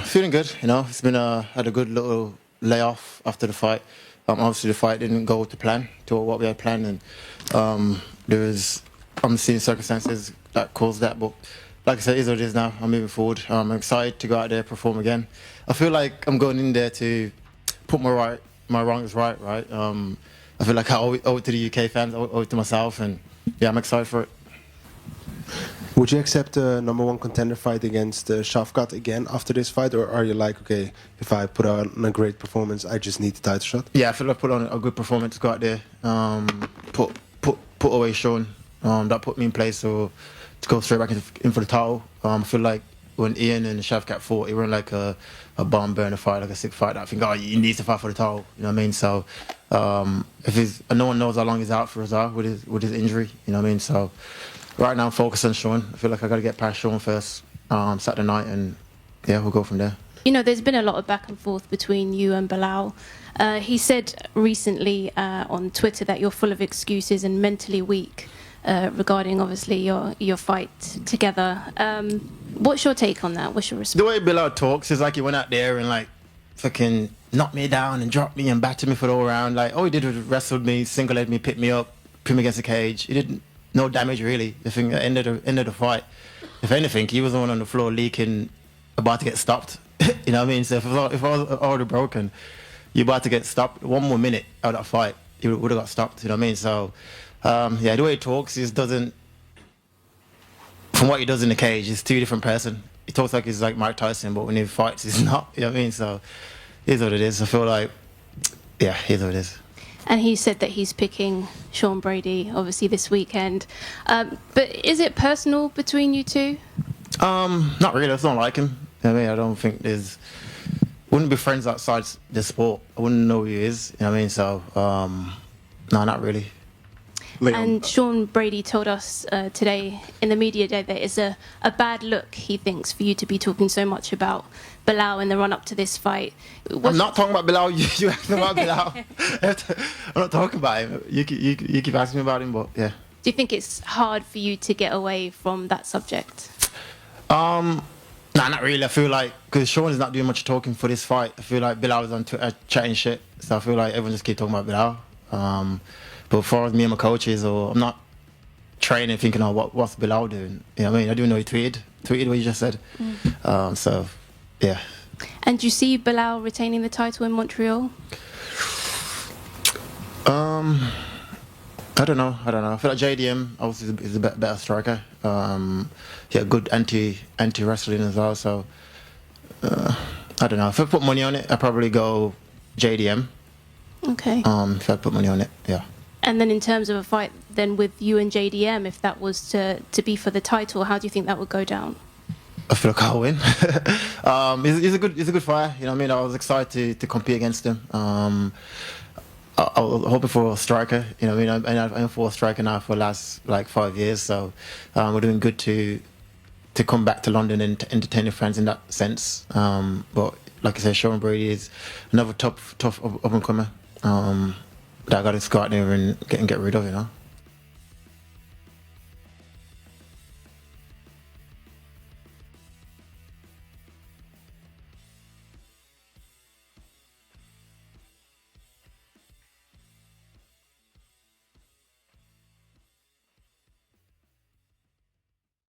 Feeling good, you know. It's been had a good little layoff after the fight. Obviously the fight didn't go to plan, to what we had planned, and there was unforeseen circumstances that caused that. But like I said, it is what it is now. I'm moving forward. I'm excited to go out there, perform again. I feel like I'm going in there to put my wrongs right. I feel like I owe it to the UK fans, I owe it to myself, and yeah, I'm excited for it. Would you accept a #1 contender fight against Shavkat again after this fight, or are you like, okay, if I put on a great performance, I just need the title shot? Yeah, I feel like I put on a good performance, go out there, put away Sean. That put me in place to go straight back in for the title. I feel like when Ian and Shavkat fought, it wasn't like a bomb burner fight, like a sick fight. I think, oh, he needs to fight for the title. You know what I mean? So no one knows how long he's out for with his injury. You know what I mean? So right now I'm focused on Sean. I feel like I got to get past Sean first Saturday night, and yeah, we'll go from there. You know, there's been a lot of back and forth between you and Belal. He said recently on Twitter that you're full of excuses and mentally weak regarding, obviously, your fight together. What's your take on that? What's your response? The way Belal talks is like he went out there and like fucking knocked me down and dropped me and battered me for the whole round. Like all he did was wrestled me, single-legged me, picked me up, put me against the cage. He did no damage really. I think at the end of the fight, if anything, he was the one on the floor leaking, about to get stopped. You know what I mean? So if I was already broken, you're about to get stopped. One more minute out of that fight, you would have got stopped. You know what I mean? So yeah, the way he talks, he doesn't. From what he does in the cage, he's two different person. He talks like he's like Mike Tyson, but when he fights, he's not. You know what I mean? So it is what it is. I feel like, yeah, it is what it is. And he said that he's picking Sean Brady, obviously, this weekend. But is it personal between you two? Not really. I just don't like him. You know what I mean? I don't think wouldn't be friends outside the sport. I wouldn't know who he is. You know what I mean? So, no, not really. And Sean Brady told us today in the media day that it's a bad look, he thinks, for you to be talking so much about Belal in the run-up to this fight. I'm not talking about Belal. You asking about Belal. I'm not talking about him. You keep asking me about him, but yeah. Do you think it's hard for you to get away from that subject? Nah, not really. I feel like, because Sean is not doing much talking for this fight, I feel like Belal is on Twitter chatting shit. So I feel like everyone just keep talking about Belal. But as far as me and my coaches, or I'm not training thinking, oh, what's Belal doing? You know what I mean? I do know he tweeted what you just said. So, yeah. And do you see Belal retaining the title in Montreal? I don't know. I feel like JDM obviously is a better striker. He had good anti wrestling as well. So I don't know. If I put money on it, I'd probably go JDM. Okay. If I put money on it, yeah. And then in terms of a fight then with you and JDM, if that was to be for the title, how do you think that would go down? I feel like I'll win. He's a good fighter. You know what I mean? I was excited to compete against him. I was hoping for a striker. You know what I mean? I'm for a striker now for the last like 5 years. So we're doing good to come back to London and to entertain the fans in that sense. But like I said, Sean Brady is another tough up and comer. That I got to go out there and get rid of, you know.